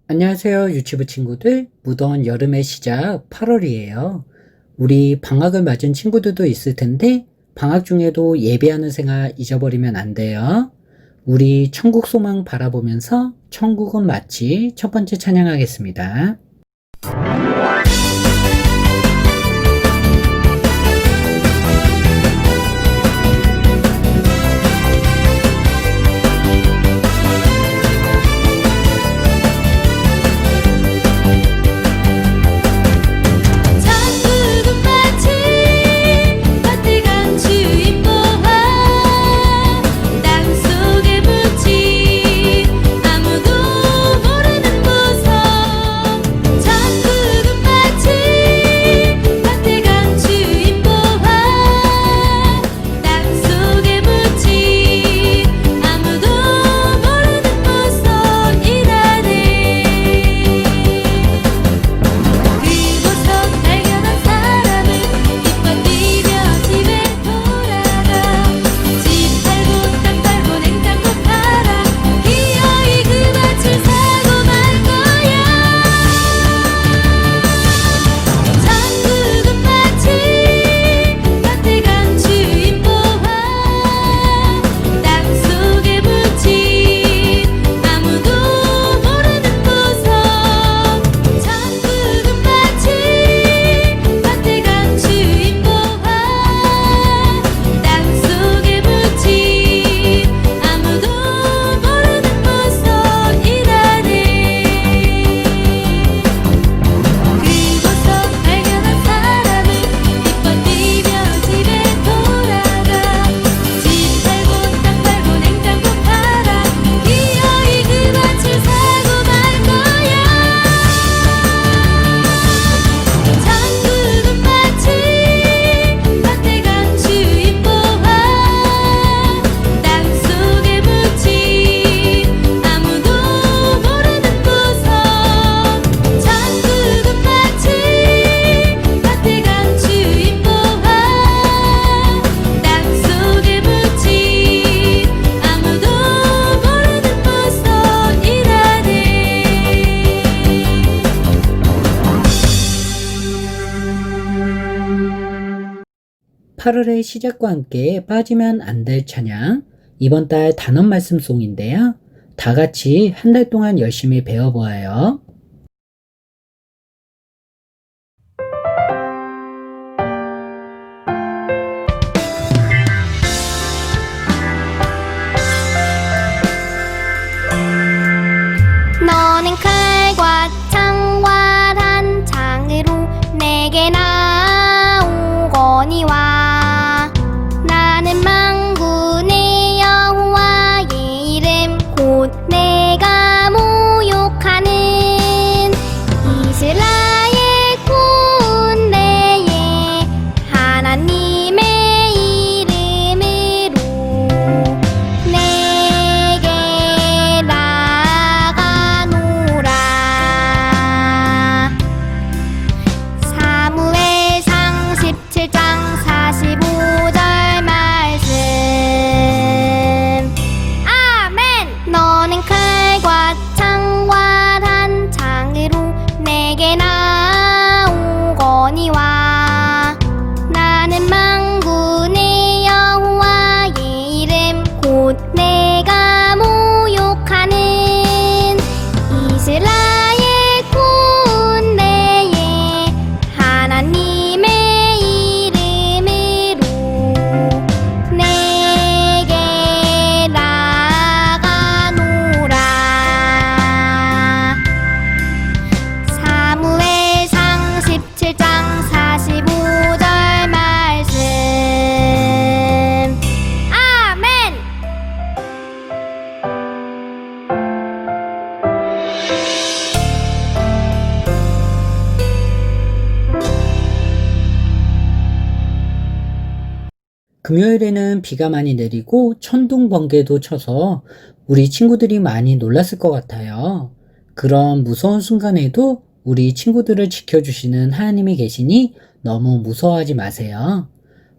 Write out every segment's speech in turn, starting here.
안녕하세요, 유치부 친구들. 무더운 여름의 시작 8월이에요. 우리 방학을 맞은 친구들도 있을 텐데, 방학 중에도 예배하는 생활 잊어버리면 안 돼요. 우리 천국 소망 바라보면서 천국은 마치 첫 번째 찬양하겠습니다. 천국은 마치 따뜻한 주인 보아 땅속에 묻힌 아무도 모르는 보석. 천국은 마치 따뜻한 주인 보아 땅속에 묻힌 아무도 모르는 보석이라네. 그곳서 발견한 사람은 기뻐 뛰며 집에 돌아가. 집 팔고 땅 팔고 냉장고 팔아 기어이 그 밭을 사고 말 거야. 천국은 마치 따뜻한 주인 보아 땅속에 묻힌 아무도 모르는 보석. 천국은 마치 따뜻한 주인 보아 땅속에 묻힌 아무도 모르는 보석이라네. 그곳서 발견한 사람은 기뻐 뛰며 집에 돌아가. 집 팔고 땅 팔고 냉장고 팔아 기어이 그 밭을 사고 말 거야. 천국은 마치 따뜻한 주인 보아 땅속에 묻힌 아무도 모르는 보석. 천국은 마치 따뜻한 주인 보아 땅속에 묻힌 아무도 모르는 보석이라네. 8월의 시작과 함께 빠지면 안 될 찬양, 이번 달 단원 말씀송인데요. 다 같이 한 달 동안 열심히 배워보아요. 너는 칼과 창과 단창으로 내게 나오거니와 나는 만군의 여호와의 이름 곧 내가 모욕하는 이스라엘 군대의 하나님의 이름으로 내게 나가노라. 사무엘상 17장 45절 말씀. 아멘. 너는 칼과 창과 단창으로 내게 나오거니와 나는 만군의 여호와의 이름 곧 내가 모욕하는 이스라엘 군대의 하나님의 이름으로 내게 나가노라. 사무엘상 17장 45절 말씀. 아멘. 금요일에는 비가 많이 내리고 천둥 번개도 쳐서 우리 친구들이 많이 놀랐을 것 같아요. 그런 무서운 순간에도 우리 친구들을 지켜주시는 하나님이 계시니 너무 무서워하지 마세요.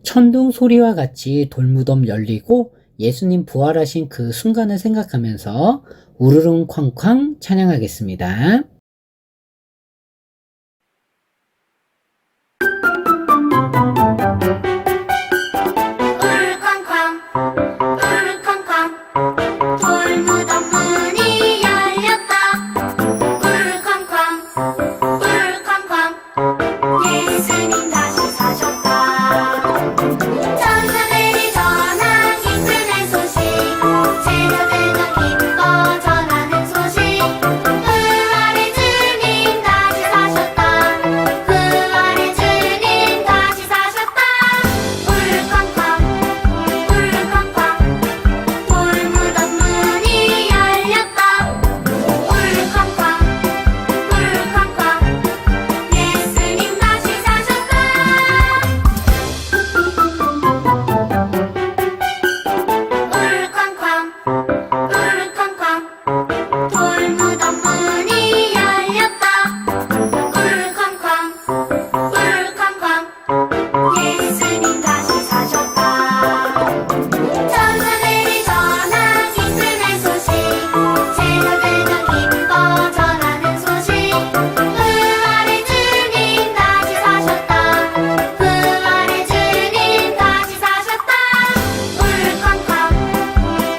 천둥 소리와 같이 돌무덤 열리고 예수님 부활하신 그 순간을 생각하면서 우르릉 쾅쾅 찬양하겠습니다. 울쾅쾅 울쾅쾅 돌무덤 문이 열렸다. 울쾅쾅 울쾅쾅 예수님 다시 사셨다. 천사들이 전한 기쁨의 소식, 제자들도 기뻐 전하는 소식. 부활의 주님 다시 사셨다. 부활의 주님 다시 사셨다. 울쾅쾅 울쾅쾅 돌무덤 문이 열렸다. 울쾅쾅 울쾅쾅 예수님 다시 사셨다. 울쾅쾅 울쾅쾅 돌무덤 문이 열렸다. 울쾅쾅 울쾅쾅 예수님 다시 사셨다. 천사들이 전한 기쁨의 소식, 제자들도 기뻐 전하는 소식. 부활의 주님 다시 사셨다. 부활의 주님 다시 사셨다. 울쾅쾅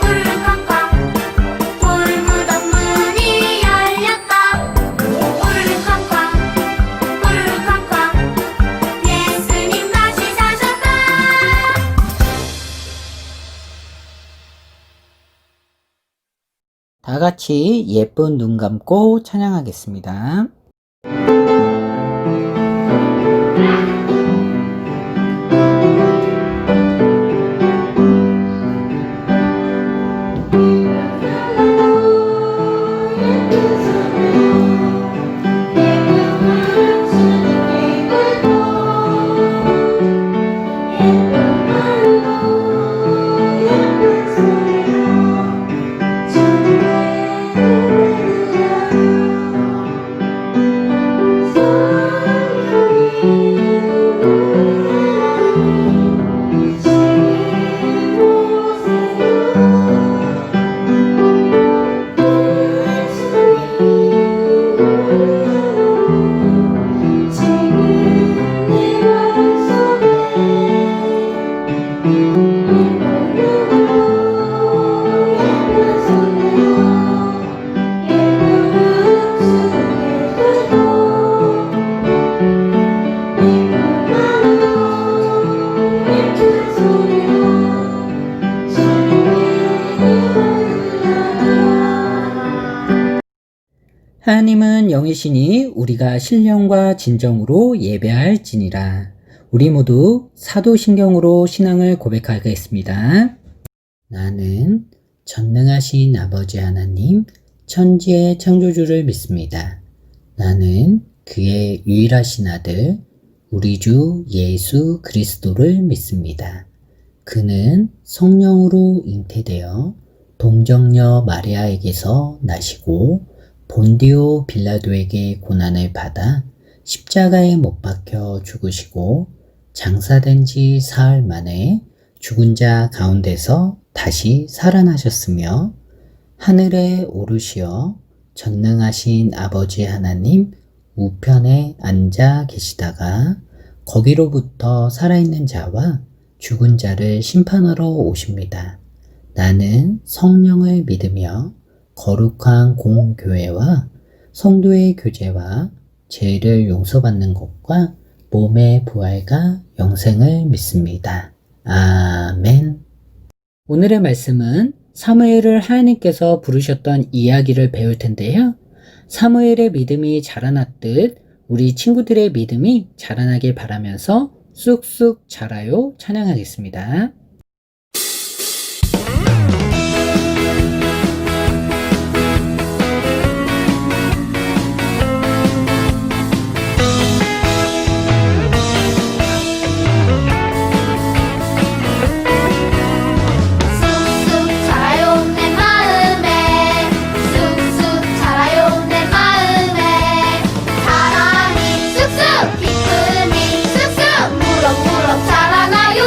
울쾅쾅 돌무덤 문이 열렸다. 울쾅쾅 울쾅쾅 예수님 다시 사셨다. 다 같이 예쁜 눈 감고 찬양하겠습니다. 하나님은 영이시니 우리가 신령과 진정으로 예배할지니라. 우리 모두 사도신경으로 신앙을 고백하겠습니다. 나는 전능하신 아버지 하나님, 천지의 창조주를 믿습니다. 나는 그의 유일하신 아들, 우리 주 예수 그리스도를 믿습니다. 그는 성령으로 잉태되어 동정녀 마리아에게서 나시고 본디오 빌라도에게 고난을 받아 십자가에 못 박혀 죽으시고 장사된 지 사흘 만에 죽은 자 가운데서 다시 살아나셨으며 하늘에 오르시어 전능하신 아버지 하나님 우편에 앉아 계시다가 거기로부터 살아있는 자와 죽은 자를 심판하러 오십니다. 나는 성령을 믿으며 거룩한 공교회와 성도의 교제와 죄를 용서받는 것과 몸의 부활과 영생을 믿습니다. 아멘. 오늘의 말씀은 사무엘을 하나님께서 부르셨던 이야기를 배울 텐데요. 사무엘의 믿음이 자라났듯 우리 친구들의 믿음이 자라나길 바라면서 쑥쑥 자라요 찬양하겠습니다. 기쁨이 쑥쑥 무럭무럭 자라나요.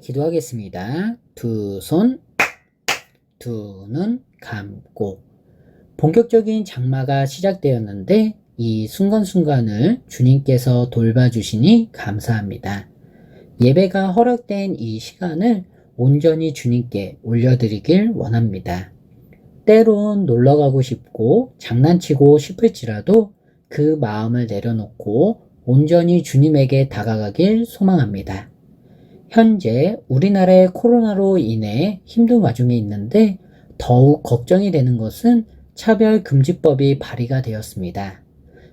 기도하겠습니다. 두 손, 두 눈 감고. 본격적인 장마가 시작되었는데 이 순간순간을 주님께서 돌봐주시니 감사합니다. 예배가 허락된 이 시간을 온전히 주님께 올려드리길 원합니다. 때론 놀러가고 싶고 장난치고 싶을지라도 그 마음을 내려놓고 온전히 주님에게 다가가길 소망합니다. 현재 우리나라의 코로나로 인해 힘든 와중에 있는데 더욱 걱정이 되는 것은 차별금지법이 발의가 되었습니다.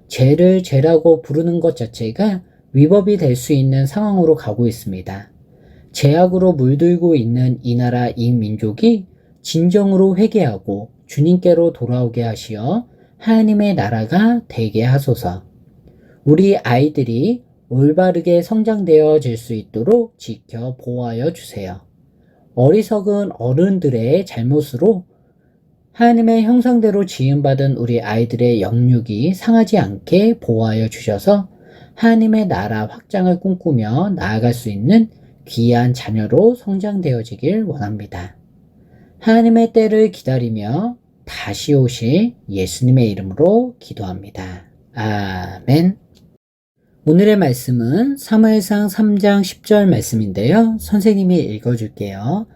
죄를 죄라고 부르는 것 자체가 위법이 될 수 있는 상황으로 가고 있습니다. 죄악으로 물들고 있는 이 나라 이 민족이 진정으로 회개하고 주님께로 돌아오게 하시어 하나님의 나라가 되게 하소서. 우리 아이들이 올바르게 성장되어질 수 있도록 지켜 보호하여 주세요. 어리석은 어른들의 잘못으로 하나님의 형상대로 지음받은 우리 아이들의 영육이 상하지 않게 보호하여 주셔서 하나님의 나라 확장을 꿈꾸며 나아갈 수 있는 귀한 자녀로 성장되어지길 원합니다. 하나님의 때를 기다리며 다시 오실 예수님의 이름으로 기도합니다. 아멘. 오늘의 말씀은 사무엘상 3장 10절 말씀인데요. 선생님이 읽어줄게요.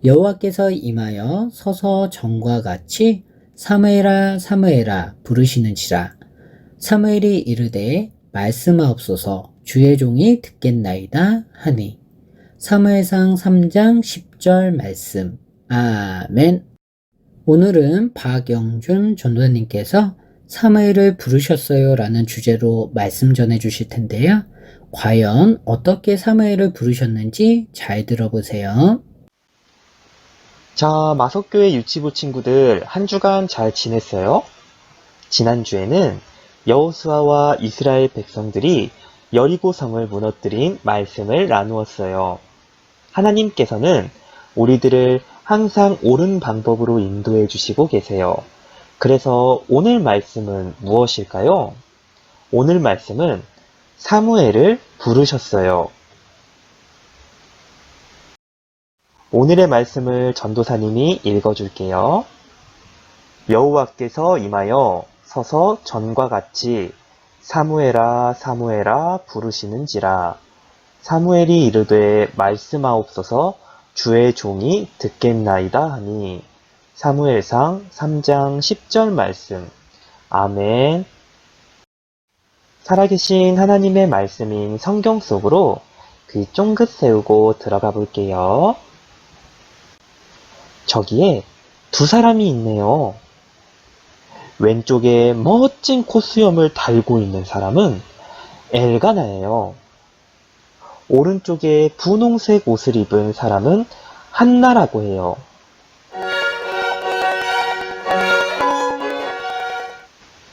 여호와께서 임하여 서서 전과 같이 사무엘아 사무엘아 부르시는지라. 사무엘이 이르되 말씀하옵소서 주의 종이 듣겠나이다 하니. 사무엘상 3장 10절 말씀. 아멘. 오늘은 박영준 전도사님께서 사무엘을 부르셨어요 라는 주제로 말씀 전해 주실 텐데요. 과연 어떻게 사무엘을 부르셨는지 잘 들어보세요. 자, 마석교회 유치부 친구들 한 주간 잘 지냈어요? 지난주에는 여호수아와 이스라엘 백성들이 여리고 성을 무너뜨린 말씀을 나누었어요. 하나님께서는 우리들을 항상 옳은 방법으로 인도해 주시고 계세요. 그래서 오늘 말씀은 무엇일까요? 오늘 말씀은 사무엘을 부르셨어요. 오늘의 말씀을 전도사님이 읽어줄게요. 여호와께서 임하여 서서 전과 같이 사무엘아 사무엘아 부르시는지라. 사무엘이 이르되 말씀하옵소서 주의 종이 듣겠나이다 하니. 사무엘상 3장 10절 말씀. 아멘. 살아계신 하나님의 말씀인 성경 속으로 귀 쫑긋 세우고 들어가 볼게요. 저기에 두 사람이 있네요. 왼쪽에 멋진 코수염을 달고 있는 사람은 엘가나예요. 오른쪽에 분홍색 옷을 입은 사람은 한나라고 해요.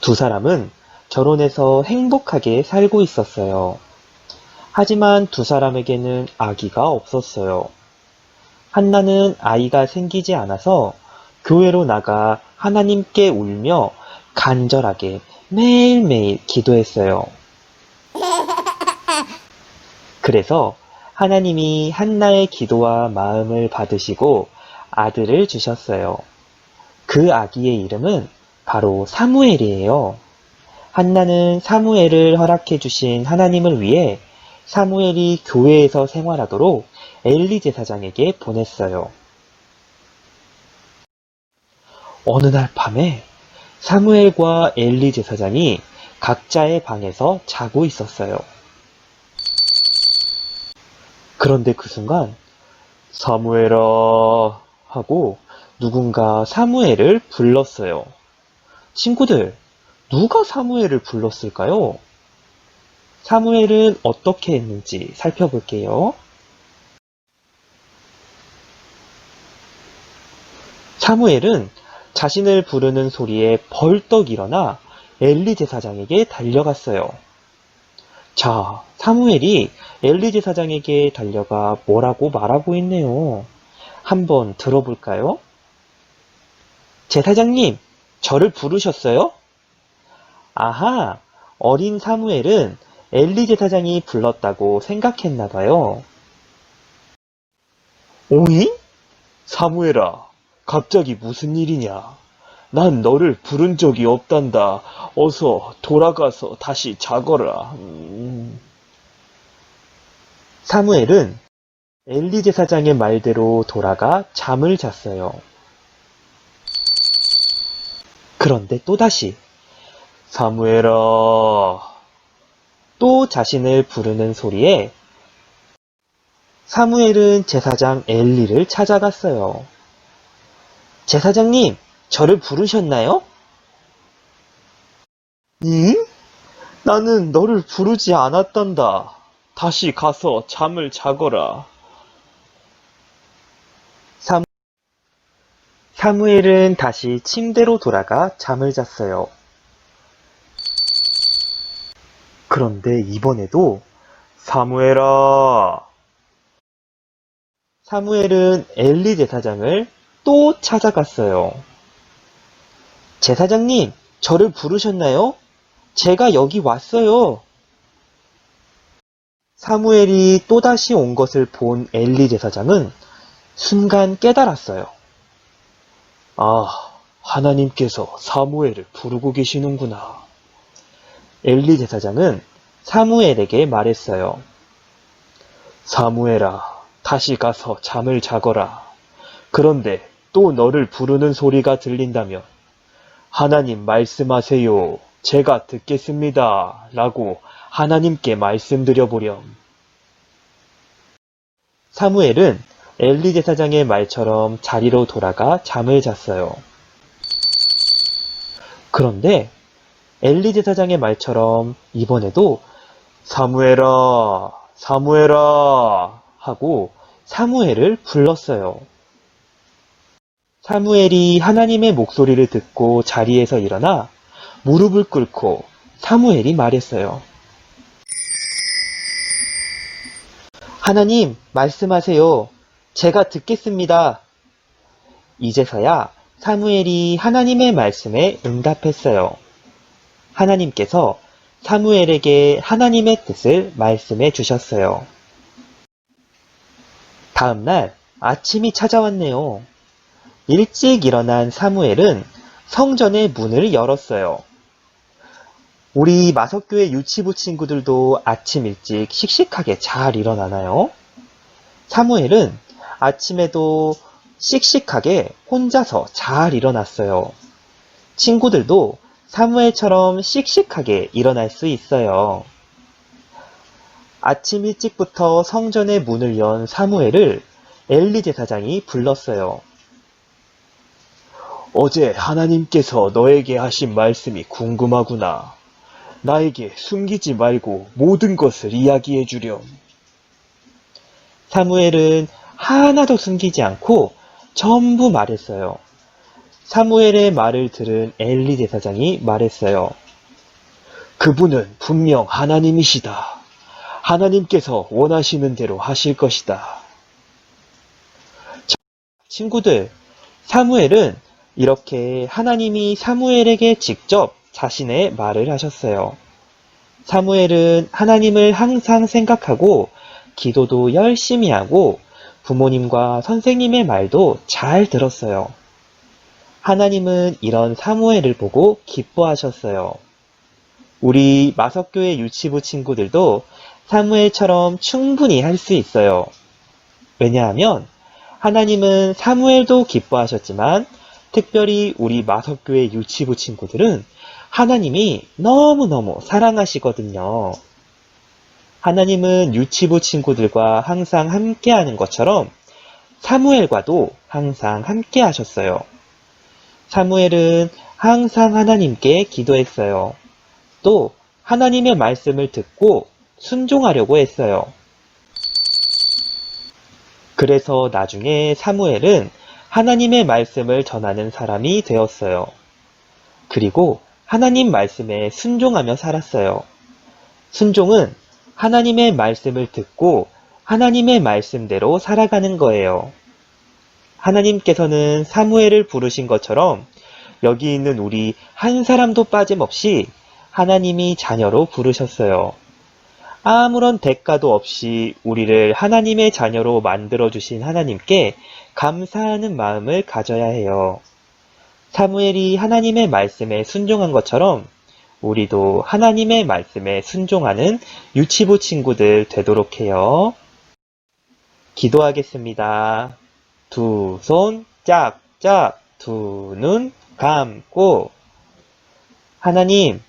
두 사람은 결혼해서 행복하게 살고 있었어요. 하지만 두 사람에게는 아기가 없었어요. 한나는 아이가 생기지 않아서 교회로 나가 하나님께 울며 간절하게 매일매일 기도했어요. 그래서 하나님이 한나의 기도와 마음을 받으시고 아들을 주셨어요. 그 아기의 이름은 바로 사무엘이에요. 한나는 사무엘을 허락해 주신 하나님을 위해 사무엘이 교회에서 생활하도록 엘리 제사장에게 보냈어요. 어느 날 밤에 사무엘과 엘리 제사장이 각자의 방에서 자고 있었어요. 그런데 그 순간 사무엘아 하고 누군가 사무엘을 불렀어요. 친구들, 누가 사무엘을 불렀을까요? 사무엘은 어떻게 했는지 살펴볼게요. 사무엘은 자신을 부르는 소리에 벌떡 일어나 엘리 제사장에게 달려갔어요. 자, 사무엘이 엘리 제사장에게 달려가 뭐라고 말하고 있네요. 한번 들어볼까요? 제사장님, 저를 부르셨어요? 아하, 어린 사무엘은 엘리 제사장이 불렀다고 생각했나 봐요. 오잉? 사무엘아, 갑자기 무슨 일이냐? 난 너를 부른 적이 없단다. 어서 돌아가서 다시 자거라. 사무엘은 엘리 제사장의 말대로 돌아가 잠을 잤어요. 그런데 또다시 사무엘아, 또 자신을 부르는 소리에 사무엘은 제사장 엘리를 찾아갔어요. 제사장님, 저를 부르셨나요? 응? 나는 너를 부르지 않았단다. 다시 가서 잠을 자거라. 사무엘은 다시 침대로 돌아가 잠을 잤어요. 그런데 이번에도 사무엘아, 사무엘은 엘리 제사장을 또 찾아갔어요. 제사장님, 저를 부르셨나요? 제가 여기 왔어요. 사무엘이 또다시 온 것을 본 엘리 제사장은 순간 깨달았어요. 아, 하나님께서 사무엘을 부르고 계시는구나. 엘리 제사장은 사무엘에게 말했어요. 사무엘아, 다시 가서 잠을 자거라. 그런데 또 너를 부르는 소리가 들린다면 하나님 말씀하세요. 제가 듣겠습니다. 라고 하나님께 말씀드려 보렴. 사무엘은 엘리 제사장의 말처럼 자리로 돌아가 잠을 잤어요. 그런데 엘리 제사장의 말처럼 이번에도 사무엘아, 사무엘아 하고 사무엘을 불렀어요. 사무엘이 하나님의 목소리를 듣고 자리에서 일어나 무릎을 꿇고 사무엘이 말했어요. 하나님, 말씀하세요. 제가 듣겠습니다. 이제서야 사무엘이 하나님의 말씀에 응답했어요. 하나님께서 사무엘에게 하나님의 뜻을 말씀해 주셨어요. 다음 날 아침이 찾아왔네요. 일찍 일어난 사무엘은 성전의 문을 열었어요. 우리 마석교회 유치부 친구들도 아침 일찍 씩씩하게 잘 일어나나요? 사무엘은 아침에도 씩씩하게 혼자서 잘 일어났어요. 친구들도 사무엘처럼 씩씩하게 일어날 수 있어요. 아침 일찍부터 성전의 문을 연 사무엘을 엘리 제사장이 불렀어요. 어제 하나님께서 너에게 하신 말씀이 궁금하구나. 나에게 숨기지 말고 모든 것을 이야기해 주렴. 사무엘은 하나도 숨기지 않고 전부 말했어요. 사무엘의 말을 들은 엘리 제사장이 말했어요. 그분은 분명 하나님이시다. 하나님께서 원하시는 대로 하실 것이다. 친구들, 사무엘은 이렇게 하나님이 사무엘에게 직접 자신의 말을 하셨어요. 사무엘은 하나님을 항상 생각하고 기도도 열심히 하고 부모님과 선생님의 말도 잘 들었어요. 하나님은 이런 사무엘을 보고 기뻐하셨어요. 우리 마석교회 유치부 친구들도 사무엘처럼 충분히 할 수 있어요. 왜냐하면 하나님은 사무엘도 기뻐하셨지만 특별히 우리 마석교회 유치부 친구들은 하나님이 너무너무 사랑하시거든요. 하나님은 유치부 친구들과 항상 함께하는 것처럼 사무엘과도 항상 함께 하셨어요. 사무엘은 항상 하나님께 기도했어요. 또 하나님의 말씀을 듣고 순종하려고 했어요. 그래서 나중에 사무엘은 하나님의 말씀을 전하는 사람이 되었어요. 그리고 하나님 말씀에 순종하며 살았어요. 순종은 하나님의 말씀을 듣고 하나님의 말씀대로 살아가는 거예요. 하나님께서는 사무엘을 부르신 것처럼 여기 있는 우리 한 사람도 빠짐없이 하나님이 자녀로 부르셨어요. 아무런 대가도 없이 우리를 하나님의 자녀로 만들어주신 하나님께 감사하는 마음을 가져야 해요. 사무엘이 하나님의 말씀에 순종한 것처럼 우리도 하나님의 말씀에 순종하는 유치부 친구들 되도록 해요. 기도하겠습니다. 두 손 짝짝, 두 눈 감고. 하나님,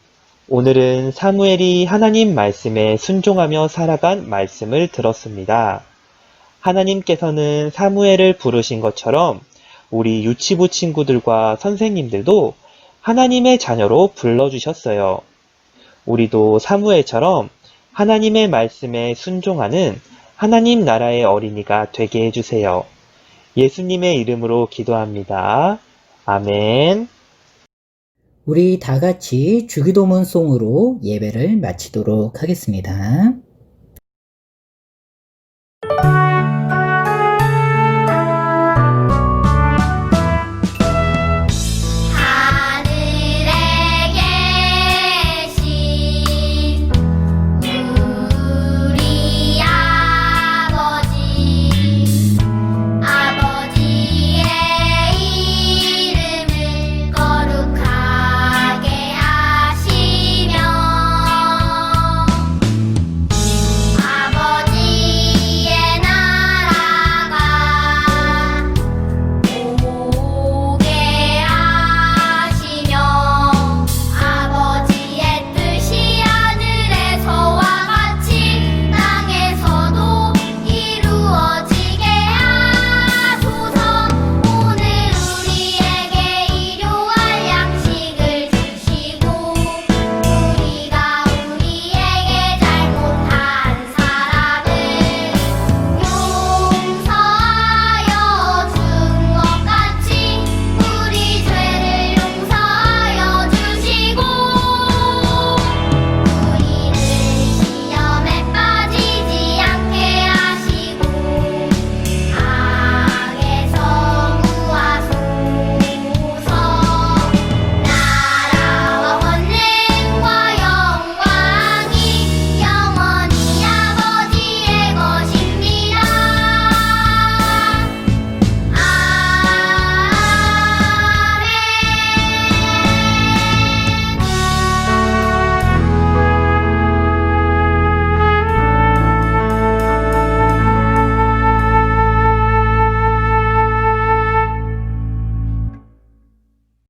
오늘은 사무엘이 하나님 말씀에 순종하며 살아간 말씀을 들었습니다. 하나님께서는 사무엘을 부르신 것처럼 우리 유치부 친구들과 선생님들도 하나님의 자녀로 불러주셨어요. 우리도 사무엘처럼 하나님의 말씀에 순종하는 하나님 나라의 어린이가 되게 해주세요. 예수님의 이름으로 기도합니다. 아멘. 우리 다 같이 주기도문송으로 예배를 마치도록 하겠습니다.